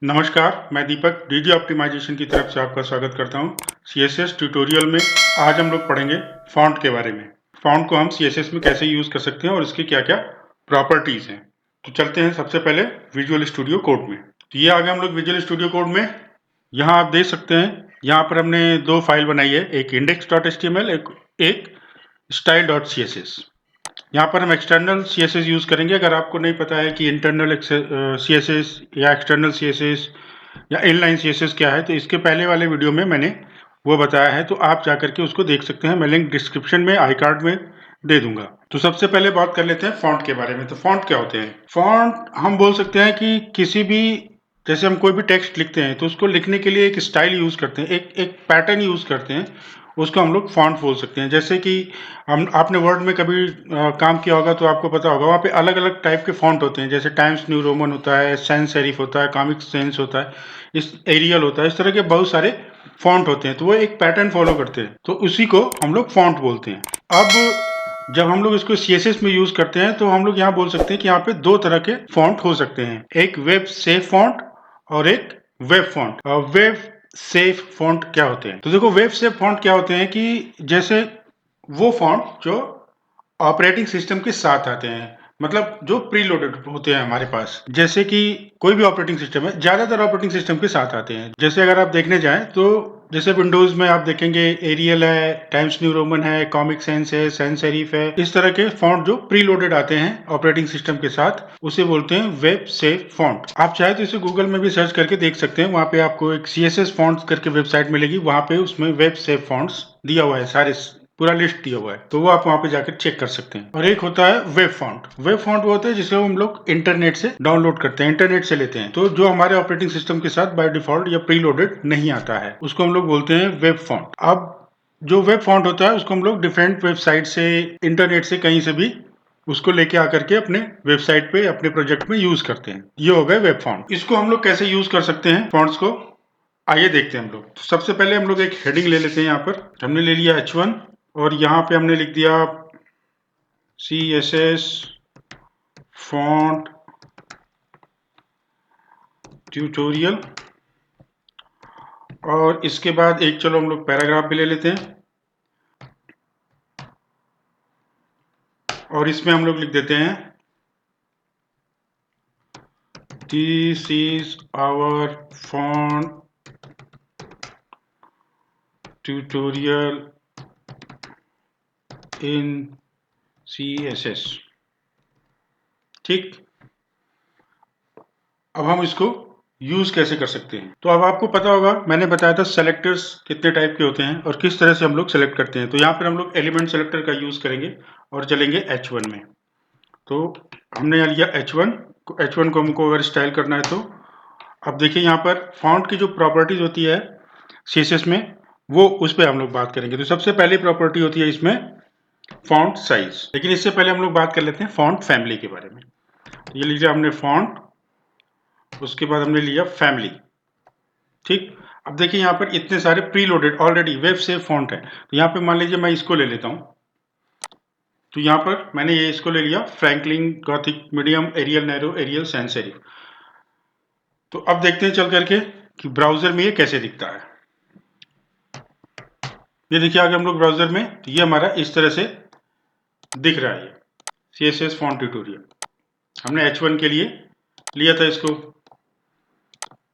नमस्कार, मैं दीपक DD optimisation की तरफ से आपका स्वागत करता हूं। सीएसएस ट्यूटोरियल में आज हम लोग पढ़ेंगे फॉन्ट के बारे में। फॉन्ट को हम सीएसएस में कैसे यूज कर सकते हैं और इसकी क्या-क्या प्रॉपर्टीज हैं। तो चलते हैं सबसे पहले विजुअल स्टूडियो कोड में। तो ये आ गए हम लोग विजुअल स्टूडियो कोड में। यहाँ आप देख सकते हैं, यहाँ पर हमने दो फाइल बनाई है, एक index.html, एक style.css। यहाँ पर हम एक्सटर्नल CSS यूज करेंगे। अगर आपको नहीं पता है कि इंटरनल CSS या एक्सटर्नल CSS या इनलाइन CSS क्या है, तो इसके पहले वाले वीडियो में मैंने वो बताया है, तो आप जाकर के उसको देख सकते हैं। मैं लिंक डिस्क्रिप्शन में आई कार्ड में दे दूंगा। तो सबसे पहले बात कर लेते हैं फॉन्ट के बारे में। तो फॉन्ट क्या होते हैं? फॉन्ट हम बोल सकते हैं कि किसी भी, जैसे हम कोई भी टेक्स्ट लिखते हैं तो उसको लिखने के लिए एक स्टाइल यूज करते हैं, एक पैटर्न यूज करते हैं, उसको हम लोग फॉन्ट बोल सकते हैं। जैसे कि हम आपने वर्ड में कभी काम किया होगा तो आपको पता होगा, वहाँ पे अलग अलग टाइप के फॉन्ट होते हैं। जैसे टाइम्स न्यू रोमन होता है, सैंस सेरिफ होता है, कॉमिक सेंस होता है, इस एरियल होता है, इस तरह के बहुत सारे फॉन्ट होते हैं। तो वो एक पैटर्न फॉलो करते हैं, तो उसी को हम लोग फॉन्ट बोलते हैं। अब जब हम लोग इसको सीएसएस में यूज करते हैं तो हम लोग यहाँ बोल सकते हैं कि यहाँ पे दो तरह के फॉन्ट हो सकते हैं, एक वेब सेफ फॉन्ट और एक web font. Web safe font क्या होते हैं? तो देखो, वेब सेफ फॉन्ट क्या होते हैं कि जैसे वो फॉन्ट जो ऑपरेटिंग सिस्टम के साथ आते हैं, मतलब जो प्री लोडेड होते हैं हमारे पास। जैसे कि कोई भी ऑपरेटिंग सिस्टम है, ज्यादातर ऑपरेटिंग सिस्टम के साथ आते हैं। जैसे अगर आप देखने जाएं तो जैसे विंडोज में आप देखेंगे एरियल है, टाइम्स न्यू रोमन है, कॉमिक सेंस है, सैंस सेरिफ है, इस तरह के फॉन्ट जो प्री लोडेड आते हैं ऑपरेटिंग सिस्टम के साथ, उसे बोलते हैं वेब सेफ फॉन्ट। आप चाहे तो इसे गूगल में भी सर्च करके देख सकते हैं, वहां पे आपको एक CSS फॉन्ट्स करके वेबसाइट मिलेगी, वहां पे उसमें वेब सेफ फॉन्ट्स दिया हुआ है, सारे पूरा लिस्ट दिया हुआ है, तो वो आप वहां पे जाकर चेक कर सकते हैं। और एक होता है वेब फॉन्ट। वेब फॉन्ट वो होते हैं जिसे हम लोग इंटरनेट से डाउनलोड करते हैं, इंटरनेट से लेते हैं, तो जो हमारे ऑपरेटिंग सिस्टम के साथ बाय डिफॉल्ट या प्री लोडेड नहीं आता है, उसको हम लोग बोलते हैं वेब फॉन्ट। अब जो वेब फॉन्ट होता है उसको हम लोग डिफरेंट वेबसाइट से, इंटरनेट से, कहीं से भी उसको लेके आकर के अपने वेबसाइट पे, अपने प्रोजेक्ट में यूज करते हैं। ये हो गए वेब फॉन्ट। इसको हम लोग कैसे यूज कर सकते हैं फॉन्ट्स को, आइए देखते हैं हम लोग। तो सबसे पहले हम लोग एक हेडिंग ले लेते हैं। यहाँ पर हमने ले लिया H1 और यहाँ पे हमने लिख दिया CSS फॉन्ट ट्यूटोरियल, और इसके बाद एक, चलो हम लोग पैराग्राफ भी ले लेते हैं और इसमें हम लोग लिख देते हैं this is our font tutorial in CSS। ठीक, अब हम इसको यूज कैसे कर सकते हैं? तो अब आपको पता होगा, मैंने बताया था सेलेक्टर्स कितने टाइप के होते हैं और किस तरह से हम लोग सेलेक्ट करते हैं। तो यहाँ पर हम लोग एलिमेंट सेलेक्टर का यूज करेंगे और चलेंगे H1 में। तो हमने यहाँ लिया H1 को हमको अगर स्टाइल करना है तो अब देखिए, यहाँ पर फॉन्ट की जो प्रॉपर्टीज होती है CSS में, वो उस पर हम लोग बात करेंगे। तो सबसे पहली प्रॉपर्टी होती है इसमें फॉन्ट साइज। लेकिन इससे पहले हम लोग बात कर लेते हैं फॉन्ट फैमिली के बारे में। तो ये लीजिए, हमने फॉन्ट, उसके बाद हमने लिया फैमिली। ठीक, अब देखिए यहाँ पर इतने सारे pre loaded already web safe font है। तो यहाँ पे मान लीजिए मैं इसको ले लेता हूँ। तो यहाँ पर मैंने ये इसको ले लिया, Franklin Gothic medium, Arial narrow, Arial sans serif. तो अब देखते हैं चल करके कि ब्राउजर में ये कैसे दिखता है। ये देखिए आगे हम लोग ब्राउजर में, तो ये हमारा इस तरह से दिख रहा है, ये CSS फॉन्ट ट्यूटोरियल। हमने H1 के लिए लिया था इसको।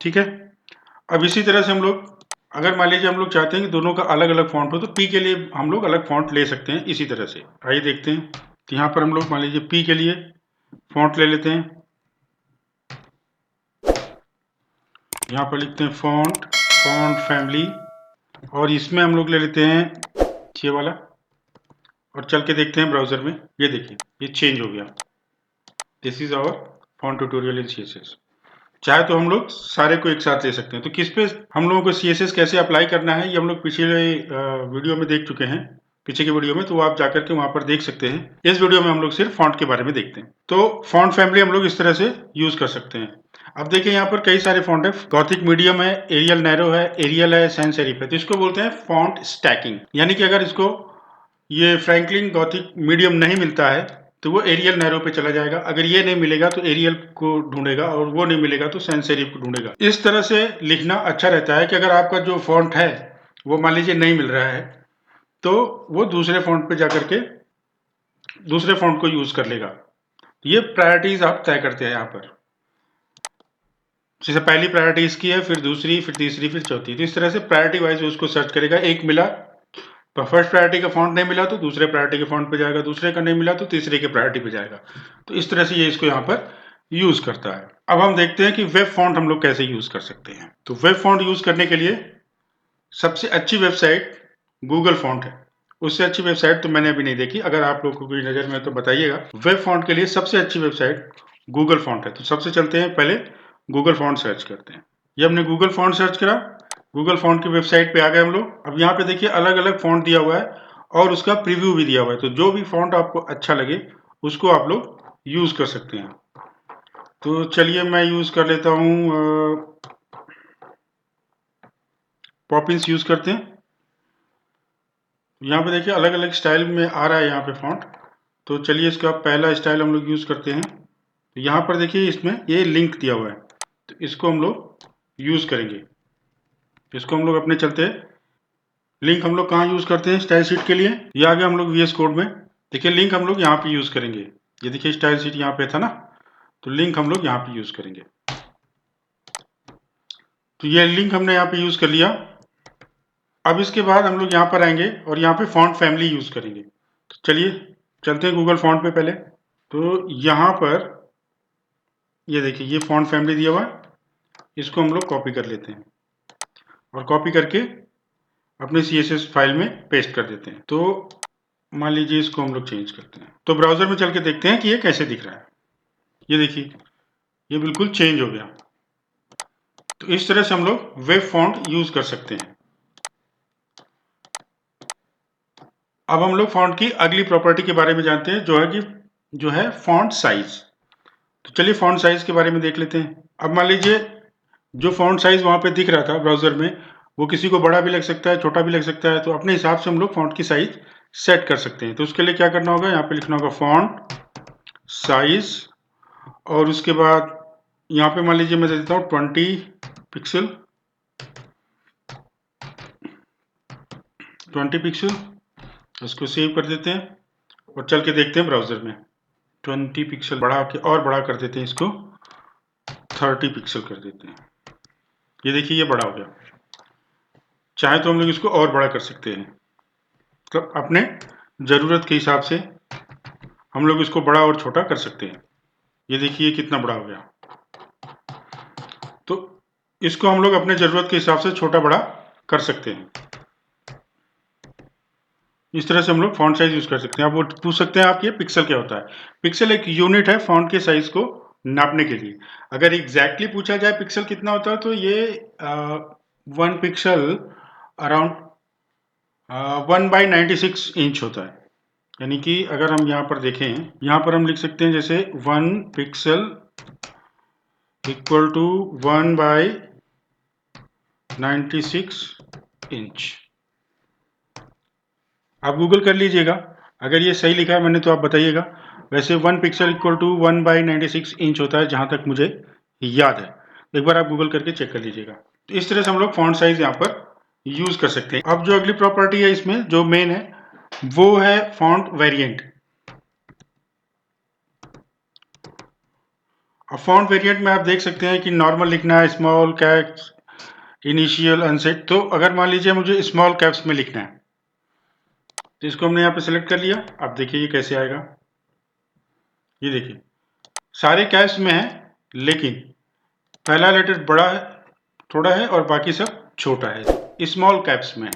ठीक है, अब इसी तरह से हम लोग, अगर मान लीजिए हम लोग चाहते हैं कि दोनों का अलग अलग फॉन्ट हो, तो P के लिए हम लोग अलग फॉन्ट ले सकते हैं इसी तरह से। आइए देखते हैं। तो यहाँ पर हम लोग मान लीजिए P के लिए फॉन्ट ले लेते हैं। यहाँ पर लिखते हैं फॉन्ट फैमिली, और इसमें हम लोग ले लेते हैं ये वाला, और चल के देखते हैं ब्राउजर में। ये देखिए, ये चेंज हो गया। This is our font tutorial in CSS। चाहे तो हम लोग सारे को एक साथ ले सकते हैं। तो किस पे हम लोगों को CSS कैसे अप्लाई करना है, ये हम लोग पिछले वीडियो में देख चुके हैं, पीछे के वीडियो में, तो आप जाकर के वहां पर देख सकते हैं। इस वीडियो में हम लोग सिर्फ फॉन्ट के बारे में देखते हैं। तो फॉन्ट फैमिली हम लोग इस तरह से यूज कर सकते हैं। अब देखिए यहाँ पर कई सारे फॉन्ट है, गॉथिक मीडियम है, एरियल नैरो है, एरियल है, सैंस सेरिफ है। तो इसको बोलते हैं फॉन्ट स्टैकिंग। यानी कि अगर इसको ये फ्रैंकलिन गॉथिक मीडियम नहीं मिलता है तो वो एरियल नैरो पे चला जाएगा। अगर ये नहीं मिलेगा तो एरियल को ढूंढेगा, और वो नहीं मिलेगा तो सैंस सेरिफ को ढूंढेगा। इस तरह से लिखना अच्छा रहता है कि अगर आपका जो फॉन्ट है वो मान लीजिए नहीं मिल रहा है तो वो दूसरे फॉन्ट पे जाकर के दूसरे फॉन्ट को यूज कर लेगा। ये प्रायोरिटीज आप तय करते हैं यहाँ पर। जैसे पहली प्रायोरिटी इसकी है, फिर दूसरी, फिर तीसरी, फिर चौथी। तो इस तरह से प्रायोरिटी वाइज उसको सर्च करेगा। एक मिला तो फर्स्ट प्रायोरिटी का फॉन्ट नहीं मिला तो दूसरे प्रायोरिटी के फॉन्ट पे जाएगा, दूसरे का नहीं मिला तो तीसरे के प्रायोरिटी पे जाएगा। तो इस तरह से ये इसको यहाँ पर यूज करता है। अब हम देखते हैं कि वेब फॉन्ट हम लोग कैसे यूज कर सकते हैं। तो वेब फॉन्ट यूज करने के लिए सबसे अच्छी वेबसाइट गूगल फॉन्ट है। उससे अच्छी वेबसाइट तो मैंने अभी नहीं देखी, अगर आप लोगों को कोई नजर में तो बताइएगा। वेब फॉन्ट के लिए सबसे अच्छी वेबसाइट गूगल फॉन्ट है। तो सबसे चलते हैं, पहले गूगल फॉन्ट सर्च करते हैं। ये हमने गूगल फॉन्ट सर्च करा, गूगल फॉन्ट की वेबसाइट पे आ गए हम लोग। अब यहाँ पे देखिए अलग अलग फॉन्ट दिया हुआ है और उसका प्रीव्यू भी दिया हुआ है। तो जो भी फॉन्ट आपको अच्छा लगे उसको आप लोग यूज कर सकते हैं। तो चलिए मैं यूज कर लेता हूँ, पॉपिंस यूज करते हैं। यहाँ पे देखिए अलग अलग स्टाइल में आ रहा है यहाँ पे फॉन्ट। तो चलिए इसका पहला स्टाइल हम लोग यूज करते हैं। तो यहाँ पर देखिए इसमें ये लिंक दिया हुआ है, तो इसको हम लोग यूज करेंगे। इसको हम लोग अपने चलते हैं। लिंक हम लोग कहाँ यूज करते हैं स्टाइल शीट के लिए? ये आ गया हम लोग VS कोड में। देखिए लिंक हम लोग यहाँ पे यूज करेंगे। ये देखिए स्टाइल शीट यहाँ पे था ना, तो लिंक हम लोग यहाँ पे यूज करेंगे। तो ये लिंक हमने यहाँ पे यूज कर लिया। अब इसके बाद हम लोग यहाँ पर आएंगे और यहाँ पे फॉन्ट फैमिली यूज करेंगे। तो चलिए चलते हैं गूगल फॉन्ट पे पहले। तो यहाँ पर ये देखिए ये फॉन्ट फैमिली दिया हुआ है, इसको हम लोग कॉपी कर लेते हैं और कॉपी करके अपने CSS फाइल में पेस्ट कर देते हैं। तो मान लीजिए इसको हम लोग चेंज करते हैं। तो ब्राउजर में चल के देखते हैं कि ये कैसे दिख रहा है। ये देखिए ये बिल्कुल चेंज हो गया। तो इस तरह से हम लोग वेब फॉन्ट यूज कर सकते हैं। अब हम लोग फॉन्ट की अगली प्रॉपर्टी के बारे में जानते हैं, जो है फॉन्ट साइज। तो चलिए फॉन्ट साइज के बारे में देख लेते हैं। अब मान लीजिए जो फॉन्ट साइज वहां पे दिख रहा था ब्राउजर में, वो किसी को बड़ा भी लग सकता है, छोटा भी लग सकता है। तो अपने हिसाब से हम लोग फॉन्ट की साइज सेट कर सकते हैं। तो उसके लिए क्या करना होगा, यहाँ पे लिखना होगा फॉन्ट साइज, और उसके बाद यहाँ पे मान लीजिए मैं दे देता हूँ 20 पिक्सल। 20 पिक्सल, इसको सेव कर देते हैं और चल के देखते हैं ब्राउजर में। 20 पिक्सल बढ़ा के और बड़ा कर देते हैं, इसको 30 पिक्सल कर देते हैं। ये देखिए ये बड़ा हो गया। चाहे तो हम लोग इसको और बड़ा कर सकते हैं, तो अपने ज़रूरत के हिसाब से हम लोग इसको बड़ा और छोटा कर सकते हैं। ये देखिए कितना बड़ा हो गया। तो इसको हम लोग अपने ज़रूरत के हिसाब से छोटा बड़ा कर सकते हैं। इस तरह से हम लोग फॉन्ट साइज यूज कर सकते हैं। आप वो पूछ सकते हैं आप ये पिक्सल क्या होता है? पिक्सल एक यूनिट है फॉन्ट के साइज को नापने के लिए। अगर एग्जैक्टली पूछा जाए पिक्सल कितना होता है, तो ये 1 पिक्सल अराउंड 1/96 इंच होता है। यानी कि अगर हम यहाँ पर देखें, यहाँ पर हम लिख सकते हैं जैसे 1 पिक्सल इक्वल टू 1/96 इंच। आप गूगल कर लीजिएगा, अगर ये सही लिखा है मैंने तो आप बताइएगा। वैसे 1 पिक्सल इक्वल टू 1/96 इंच होता है जहाँ तक मुझे याद है। एक बार आप गूगल करके चेक कर लीजिएगा। तो इस तरह से हम लोग फॉन्ट साइज यहाँ पर यूज कर सकते हैं। अब जो अगली प्रॉपर्टी है इसमें जो मेन है वो है फॉन्ट वेरिएंट। अब फॉन्ट वेरिएंट में आप देख सकते हैं कि नॉर्मल लिखना है, स्मॉल कैप्स, इनिशियल, अनसेट। तो अगर मान लीजिए मुझे स्मॉल कैप्स में लिखना है तो इसको हमने यहाँ पे सेलेक्ट कर लिया। अब देखिए ये कैसे आएगा। ये देखिए सारे कैप्स में है, लेकिन पहला लेटर बड़ा है, थोड़ा है, और बाकी सब छोटा है, स्मॉल कैप्स में है।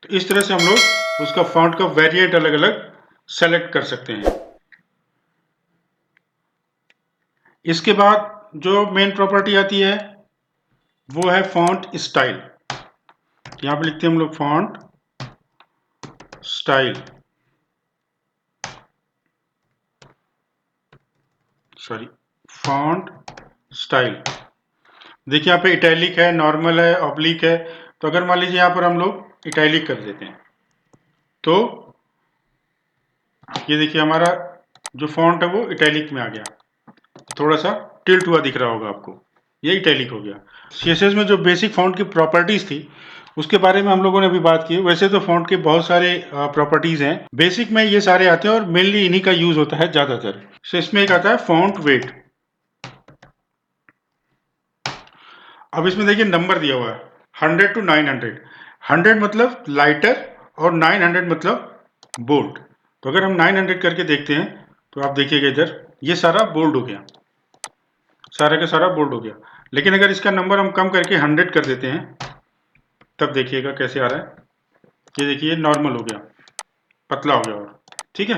तो इस तरह से हम लोग उसका फॉन्ट का वेरिएंट अलग अलग सेलेक्ट कर सकते हैं। इसके बाद जो मेन प्रॉपर्टी आती है वो है फॉन्ट स्टाइल। यहाँ पे लिखते हैं हम लोग font style, sorry font style. देखिए यहाँ पे इटैलिक है, नॉर्मल है, ऑब्लिक है। तो अगर मान लीजिए यहाँ पर हम लोग इटैलिक कर देते हैं तो ये देखिए हमारा जो फॉन्ट है वो इटैलिक में आ गया, थोड़ा सा टिल्ट हुआ दिख रहा होगा आपको, ये इटैलिक हो गया। सीएसएस में जो बेसिक फॉन्ट की प्रॉपर्टीज थी उसके बारे में हम लोगों ने अभी बात की। वैसे तो फॉन्ट के बहुत सारे प्रॉपर्टीज हैं, बेसिक में ये सारे आते हैं और मेनली इन्हीं का यूज होता है ज्यादातर। तो इसमें एक आता है फॉन्ट वेट। अब इसमें देखिए नंबर दिया हुआ है 100 to 900। 100 मतलब लाइटर और 900 मतलब बोल्ड। तो अगर हम 900 करके देखते हैं तो आप देखिएगा इधर ये सारा बोल्ड हो गया, सारा का सारा बोल्ड हो गया। लेकिन अगर इसका नंबर हम कम करके 100 कर देते हैं तब देखिएगा कैसे आ रहा है। ये देखिए नॉर्मल हो गया, पतला हो गया और ठीक है।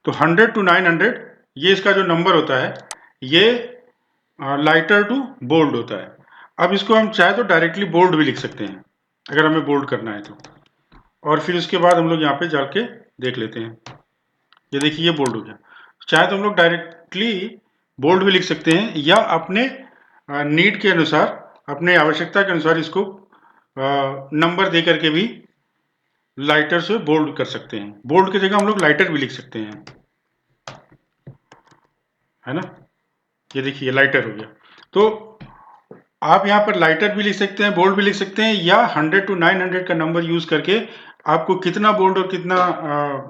तो 100 to 900 ये इसका जो नंबर होता है ये लाइटर टू बोल्ड होता है। अब इसको हम चाहे तो डायरेक्टली बोल्ड भी लिख सकते हैं अगर हमें बोल्ड करना है तो। और फिर उसके बाद हम लोग यहाँ पे जाके देख लेते हैं, ये देखिए ये बोल्ड हो गया। चाहे तो हम लोग डायरेक्टली बोल्ड भी लिख सकते हैं या अपने नीड के अनुसार, अपने आवश्यकता के अनुसार इसको नंबर दे करके भी लाइटर से बोल्ड कर सकते हैं। बोल्ड की जगह हम लोग लाइटर भी लिख सकते हैं, है ना। ये देखिए लाइटर हो गया। तो आप यहाँ पर लाइटर भी लिख सकते हैं, बोल्ड भी लिख सकते हैं, या 100 to 900 का नंबर यूज करके आपको कितना बोल्ड और कितना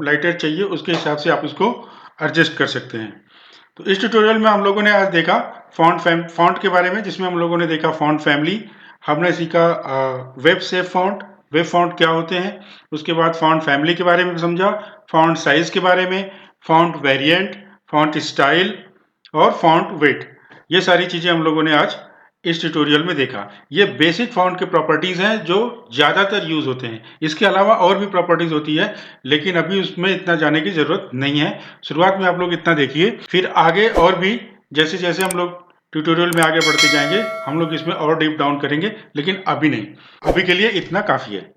लाइटर चाहिए उसके हिसाब से आप उसको एडजस्ट कर सकते हैं। तो इस ट्यूटोरियल में हम लोगों ने आज देखा फॉन्ट के बारे में, जिसमें हम लोगों ने देखा फॉन्ट फैमिली, हमने सीखा web safe font, web font क्या होते हैं, उसके बाद फॉन्ट फैमिली के बारे में समझा, फॉन्ट साइज के बारे में, फॉन्ट वेरिएंट, फॉन्ट स्टाइल और फॉन्ट वेट। ये सारी चीजें हम लोगों ने आज इस ट्यूटोरियल में देखा। ये बेसिक फॉन्ट के प्रॉपर्टीज हैं जो ज्यादातर यूज होते हैं। इसके अलावा और भी प्रॉपर्टीज होती है लेकिन अभी उसमें इतना जाने की जरूरत नहीं है। शुरुआत में आप लोग इतना देखिए, फिर आगे और भी जैसे जैसे हम लोग ट्यूटोरियल में आगे बढ़ते जाएंगे हम लोग इसमें और डीप डाउन करेंगे, लेकिन अभी नहीं, अभी के लिए इतना काफी है।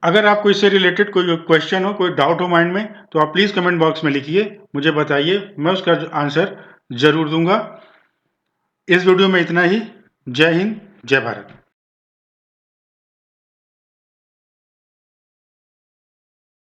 अगर आपको इससे रिलेटेड कोई क्वेश्चन हो, कोई डाउट हो माइंड में, तो आप प्लीज कमेंट बॉक्स में लिखिए, मुझे बताइए, मैं उसका आंसर जरूर दूंगा। इस वीडियो में इतना ही। जय हिंद, जय भारत।